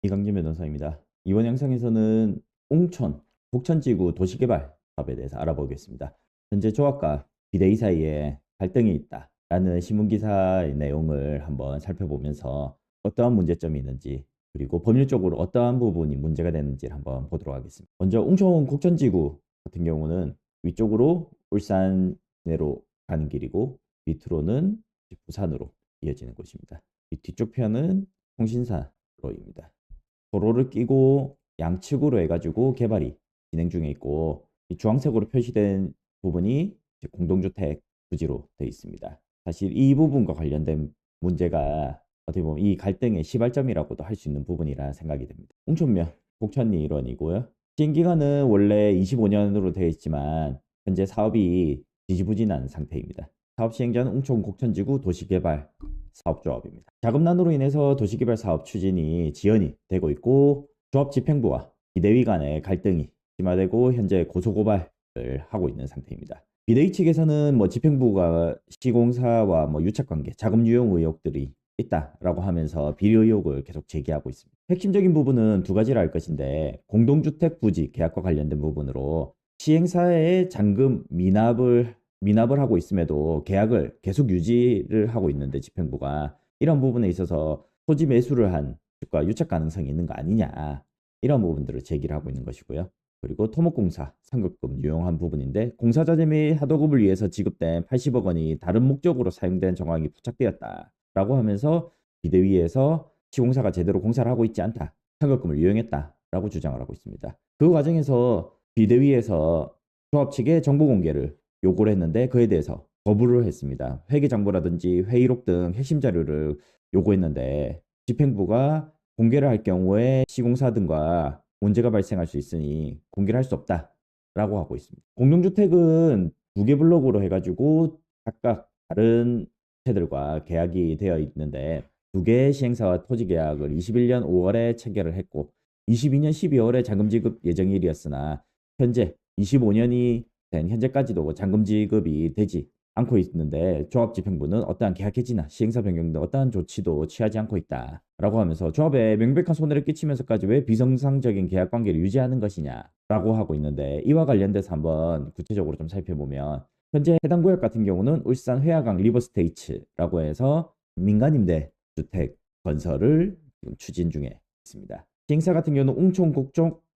이강진 변호사입니다. 이번 영상에서는 웅촌, 곡천지구 도시개발 사업에 대해서 알아보겠습니다. 현재 조합과 비대위 사이에 갈등이 있다라는 신문기사의 내용을 한번 살펴보면서 어떠한 문제점이 있는지 그리고 법률적으로 어떠한 부분이 문제가 되는지를 한번 보도록 하겠습니다. 먼저 웅촌 곡천지구 같은 경우는 위쪽으로 울산 내로 가는 길이고 밑으로는 부산으로 이어지는 곳입니다. 이 뒤쪽 편은 통신사로입니다. 도로를 끼고 양측으로 해가지고 개발이 진행 중에 있고 이 주황색으로 표시된 부분이 공동주택 부지로 되어 있습니다. 사실 이 부분과 관련된 문제가 어떻게 보면 이 갈등의 시발점이라고도 할 수 있는 부분이라 생각이 됩니다. 웅촌면 곡천리 일원이고요. 시행기간은 원래 25년으로 되어 있지만 현재 사업이 지지부진한 상태입니다. 사업 시행자는 웅촌 곡천지구 도시개발 사업조합입니다. 자금난으로 인해서 도시개발 사업 추진이 지연이 되고 있고 조합 집행부와 비대위 간의 갈등이 심화되고 현재 고소고발을 하고 있는 상태입니다. 비대위 측에서는 집행부가 시공사와 유착관계, 자금 유용 의혹들이 있다라고 하면서 비리 의혹을 계속 제기하고 있습니다. 핵심적인 부분은 두 가지라 할 것인데 공동주택 부지 계약과 관련된 부분으로 시행사의 잔금 미납을 하고 있음에도 계약을 계속 유지를 하고 있는데 집행부가 이런 부분에 있어서 토지 매수를 한 측과 유착 가능성이 있는 거 아니냐 이런 부분들을 제기를 하고 있는 것이고요. 그리고 토목공사 상급금 유용한 부분인데 공사자재 및 하도급을 위해서 지급된 80억 원이 다른 목적으로 사용된 정황이 포착되었다라고 하면서 비대위에서 시공사가 제대로 공사를 하고 있지 않다. 상급금을 유용했다라고 주장을 하고 있습니다. 그 과정에서 비대위에서 조합 측의 정보 공개를 요구를 했는데 그에 대해서 거부를 했습니다. 회계장부라든지 회의록 등 핵심 자료를 요구했는데 집행부가 공개를 할 경우에 시공사 등과 문제가 발생할 수 있으니 공개를 할 수 없다라고 하고 있습니다. 공동주택은 두 개 블록으로 해가지고 각각 다른 채들과 계약이 되어 있는데 두 개의 시행사와 토지 계약을 21년 5월에 체결을 했고 22년 12월에 잔금 지급 예정일이었으나 현재 25년이 된 현재까지도 잔금 지급이 되지 않고 있는데 조합 집행부는 어떠한 계약 해지나 시행사 변경 등 어떠한 조치도 취하지 않고 있다라고 하면서 조합에 명백한 손해를 끼치면서까지 왜 비정상적인 계약 관계를 유지하는 것이냐라고 하고 있는데 이와 관련돼서 한번 구체적으로 좀 살펴보면 현재 해당 구역 같은 경우는 울산 회화강 리버스테이츠라고 해서 민간 임대 주택 건설을 지금 추진 중에 있습니다. 시행사 같은 경우는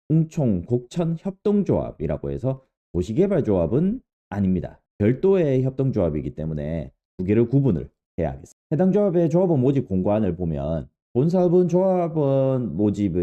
웅촌 곡천 협동조합이라고 해서 도시개발조합은 아닙니다. 별도의 협동조합이기 때문에 두 개를 구분을 해야 하겠습니다. 해당 조합의 조합원 모집 공고안을 보면 본 사업은 조합원 모집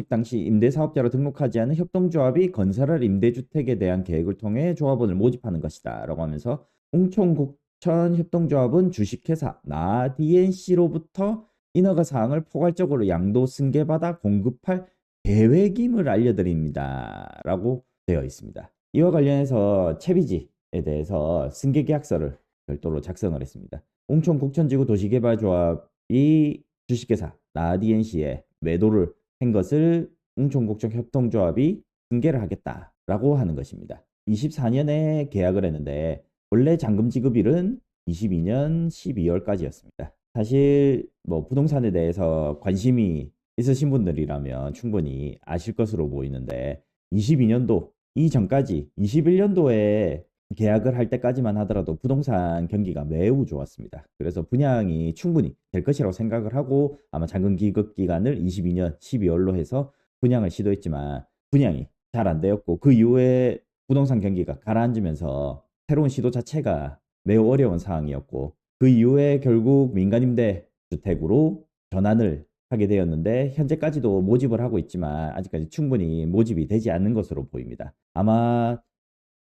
당시 임대사업자로 등록하지 않은 협동조합이 건설할 임대주택에 대한 계획을 통해 조합원을 모집하는 것이다 라고 하면서 웅촌곡천 협동조합은 주식회사 나DNC로부터 인허가 사항을 포괄적으로 양도 승계받아 공급할 계획임을 알려드립니다 라고 되어 있습니다. 이와 관련해서 채비지에 대해서 승계계약서를 별도로 작성을 했습니다. 웅촌 곡천지구 도시개발조합이 주식회사 나DNC에 매도를 한 것을 웅촌 곡천 협동조합이 승계를 하겠다라고 하는 것입니다. 24년에 계약을 했는데 원래 잔금 지급일은 22년 12월까지였습니다. 사실 부동산에 대해서 관심이 있으신 분들이라면 충분히 아실 것으로 보이는데 22년도 이전까지 21년도에 계약을 할 때까지만 하더라도 부동산 경기가 매우 좋았습니다. 그래서 분양이 충분히 될 것이라고 생각을 하고 아마 잔금 기급 기간을 22년 12월로 해서 분양을 시도했지만 분양이 잘 안 되었고 그 이후에 부동산 경기가 가라앉으면서 새로운 시도 자체가 매우 어려운 상황이었고 그 이후에 결국 민간임대 주택으로 전환을 하게 되었는데 현재까지도 모집을 하고 있지만 아직까지 충분히 모집이 되지 않는 것으로 보입니다. 아마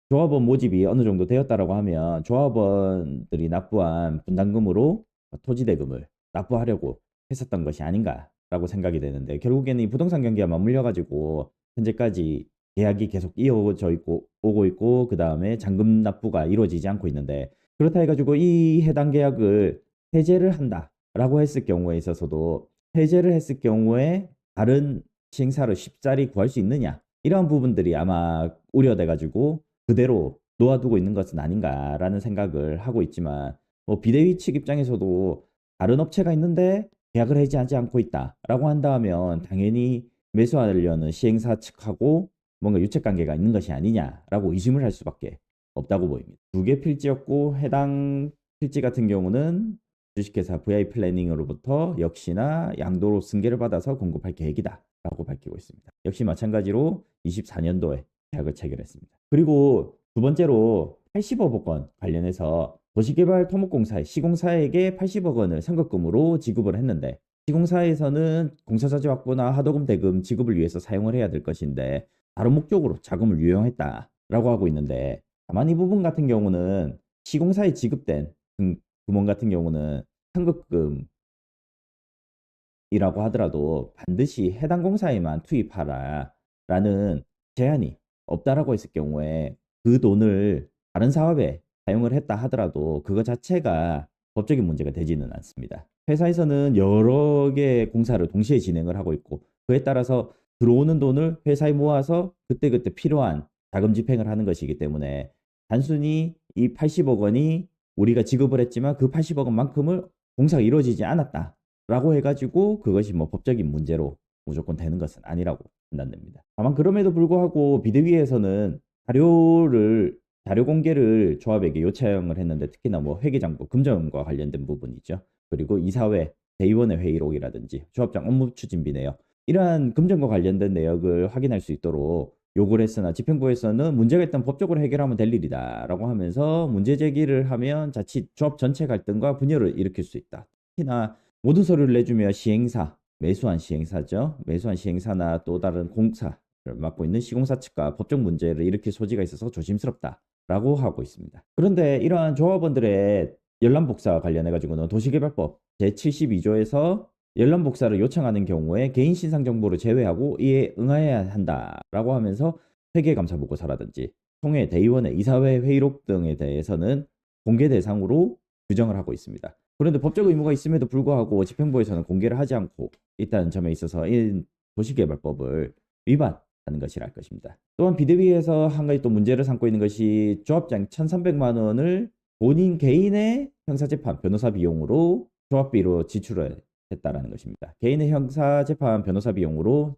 조합원 모집이 어느 정도 되었다라고 하면 조합원들이 납부한 분담금으로 토지 대금을 납부하려고 했었던 것이 아닌가라고 생각이 되는데 결국에는 이 부동산 경기가 맞물려 가지고 현재까지 계약이 계속 이어져 있고 오고 있고 그 다음에 잔금 납부가 이루어지지 않고 있는데 그렇다 해가지고 이 해당 계약을 해제를 한다라고 했을 경우에 있어서도 해제를 했을 경우에 다른 시행사를 쉽사리 구할 수 있느냐 이러한 부분들이 아마 우려돼 가지고 그대로 놓아두고 있는 것은 아닌가라는 생각을 하고 있지만 비대위 측 입장에서도 다른 업체가 있는데 계약을 해지하지 않고 있다라고 한다면 당연히 매수하려는 시행사 측하고 뭔가 유착관계가 있는 것이 아니냐라고 의심을 할 수밖에 없다고 보입니다. 두 개 필지였고 해당 필지 같은 경우는 주식회사 VI 플래닝으로부터 역시나 양도로 승계를 받아서 공급할 계획이다 라고 밝히고 있습니다. 역시 마찬가지로 24년도에 계약을 체결했습니다. 그리고 두 번째로 80억 원 관련해서 도시개발 토목공사의 시공사에게 80억 원을 선급금으로 지급을 했는데 시공사에서는 공사자재 확보나 하도금 대금 지급을 위해서 사용을 해야 될 것인데 다른 목적으로 자금을 유용했다라고 하고 있는데 다만 이 부분 같은 경우는 시공사에 지급된 금원 같은 경우는 선급금이라고 하더라도 반드시 해당 공사에만 투입하라라는 제한이 없다라고 했을 경우에 그 돈을 다른 사업에 사용을 했다 하더라도 그거 자체가 법적인 문제가 되지는 않습니다. 회사에서는 여러 개의 공사를 동시에 진행을 하고 있고 그에 따라서 들어오는 돈을 회사에 모아서 그때그때 필요한 자금 집행을 하는 것이기 때문에 단순히 이 80억 원이 우리가 지급을 했지만 그 80억 원만큼을 공사가 이루어지지 않았다라고 해가지고 그것이 뭐 법적인 문제로 무조건 되는 것은 아니라고 판단됩니다. 다만 그럼에도 불구하고 비대위에서는 자료 공개를 조합에게 요청을 했는데 특히나 뭐 회계장부 금전과 관련된 부분이죠. 그리고 이사회 대의원의 회의록이라든지 조합장 업무 추진비 내역 이러한 금전과 관련된 내역을 확인할 수 있도록 요구를 했으나 집행부에서는 문제가 있다면 법적으로 해결하면 될 일이다 라고 하면서 문제 제기를 하면 자칫 조합 전체 갈등과 분열을 일으킬 수 있다. 특히나 모든 서류를 내주며 시행사, 매수한 시행사죠. 매수한 시행사나 또 다른 공사를 맡고 있는 시공사 측과 법적 문제를 일으킬 소지가 있어서 조심스럽다라고 하고 있습니다. 그런데 이러한 조합원들의 열람복사 관련해 가지고는 도시개발법 제72조에서 열람복사를 요청하는 경우에 개인 신상 정보를 제외하고 이에 응하여야 한다라고 하면서 회계감사보고서라든지 총회, 대의원의 이사회 회의록 등에 대해서는 공개 대상으로 규정을 하고 있습니다. 그런데 법적 의무가 있음에도 불구하고 집행부에서는 공개를 하지 않고 있다는 점에 있어서 이 도시개발법을 위반하는 것이랄 것입니다. 또한 비대위에서 한 가지 또 문제를 삼고 있는 것이 조합장 1,300만 원을 본인 개인의 형사재판 변호사 비용으로 조합비로 지출을 했다라는 것입니다. 개인의 형사재판 변호사 비용으로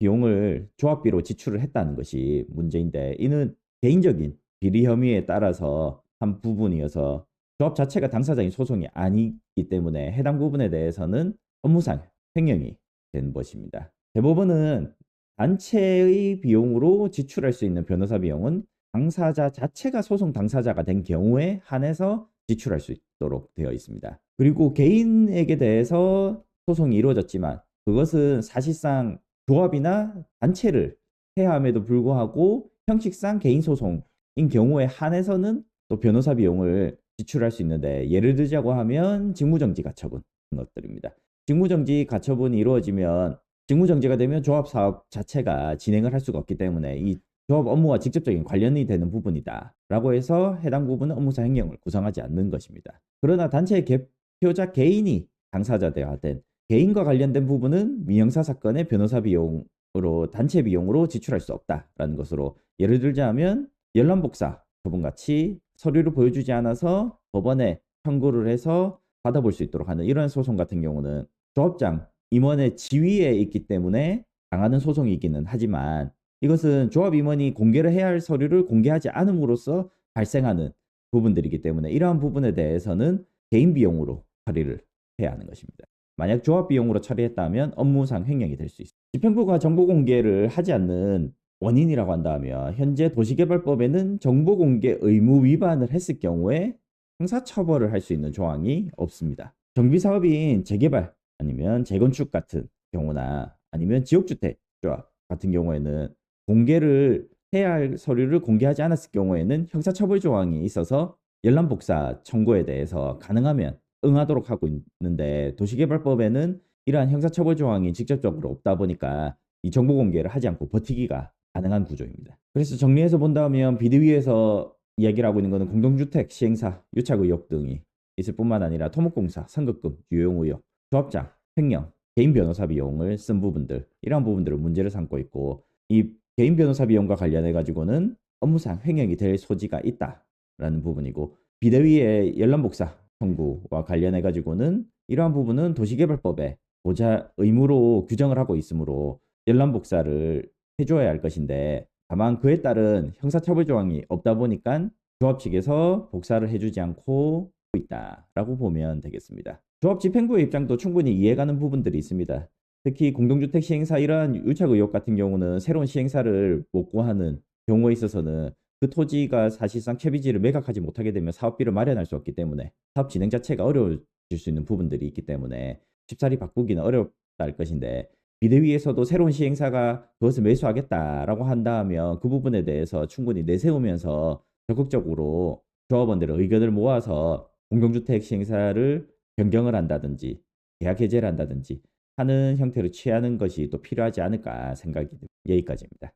비용을 조합비로 지출을 했다는 것이 문제인데 이는 개인적인 비리 혐의에 따라서 한 부분이어서 조합 자체가 당사자인 소송이 아니기 때문에 해당 부분에 대해서는 업무상 횡령이 된 것입니다. 대법원은 단체의 비용으로 지출할 수 있는 변호사 비용은 당사자 자체가 소송 당사자가 된 경우에 한해서 지출할 수 있도록 되어 있습니다. 그리고 개인에게 대해서 소송이 이루어졌지만 그것은 사실상 조합이나 단체를 해야 함에도 불구하고 형식상 개인 소송인 경우에 한해서는 또 변호사 비용을 지출할 수 있는데 예를 들자고 하면 직무정지 가처분 것들입니다. 직무정지 가처분이 이루어지면 직무정지가 되면 조합 사업 자체가 진행을 할 수가 없기 때문에 이 조합 업무와 직접적인 관련이 되는 부분이다 라고 해서 해당 부분은 업무상 횡령을 구성하지 않는 것입니다. 그러나 단체의 대표자 개인이 당사자되어야 된 개인과 관련된 부분은 민형사 사건의 변호사 비용으로 단체 비용으로 지출할 수 없다라는 것으로 예를 들자면 열람복사 저번같이 서류를 보여주지 않아서 법원에 청구를 해서 받아볼 수 있도록 하는 이런 소송 같은 경우는 조합장 임원의 지위에 있기 때문에 당하는 소송이기는 하지만 이것은 조합 임원이 공개를 해야 할 서류를 공개하지 않음으로써 발생하는 부분들이기 때문에 이러한 부분에 대해서는 개인 비용으로 처리를 해야 하는 것입니다. 만약 조합 비용으로 처리했다면 업무상 횡령이 될 수 있습니다. 집행부가 정보 공개를 하지 않는 원인이라고 한다면 현재 도시개발법에는 정보 공개 의무 위반을 했을 경우에 형사처벌을 할 수 있는 조항이 없습니다. 정비사업인 재개발 아니면 재건축 같은 경우나 아니면 지역주택 조합 같은 경우에는 공개를 해야 할 서류를 공개하지 않았을 경우에는 형사처벌 조항이 있어서 열람복사 청구에 대해서 가능하면 응하도록 하고 있는데 도시개발법에는 이러한 형사처벌 조항이 직접적으로 없다 보니까 이 정보 공개를 하지 않고 버티기가 가능한 구조입니다. 그래서 정리해서 본다면 비대위에서 이야기를 하고 있는 것은 공동주택 시행사 유착 의혹 등이 있을 뿐만 아니라 토목공사 선급금 유용 의혹 조합장 횡령 개인 변호사 비용을 쓴 부분들 이러한 부분들을 문제를 삼고 있고 이 개인 변호사 비용과 관련해 가지고는 업무상 횡령이 될 소지가 있다라는 부분이고 비대위의 열람복사 청구와 관련해 가지고는 이러한 부분은 도시개발법에 보자 의무로 규정을 하고 있으므로 열람복사를 해줘야 할 것인데, 다만 그에 따른 형사처벌 조항이 없다 보니까 조합 측에서 복사를 해주지 않고 있다라고 보면 되겠습니다. 조합 집행부의 입장도 충분히 이해가는 부분들이 있습니다. 특히 공동주택 시행사 이러한 유착 의혹 같은 경우는 새로운 시행사를 못 구하는 경우에 있어서는 그 토지가 사실상 채비지를 매각하지 못하게 되면 사업비를 마련할 수 없기 때문에 사업 진행 자체가 어려워질 수 있는 부분들이 있기 때문에 쉽사리 바꾸기는 어렵다 할 것인데, 비대위에서도 새로운 시행사가 그것을 매수하겠다라고 한다면 그 부분에 대해서 충분히 내세우면서 적극적으로 조합원들의 의견을 모아서 공동주택 시행사를 변경을 한다든지 계약 해제를 한다든지 하는 형태로 취하는 것이 또 필요하지 않을까 생각이 듭니다. 여기까지입니다.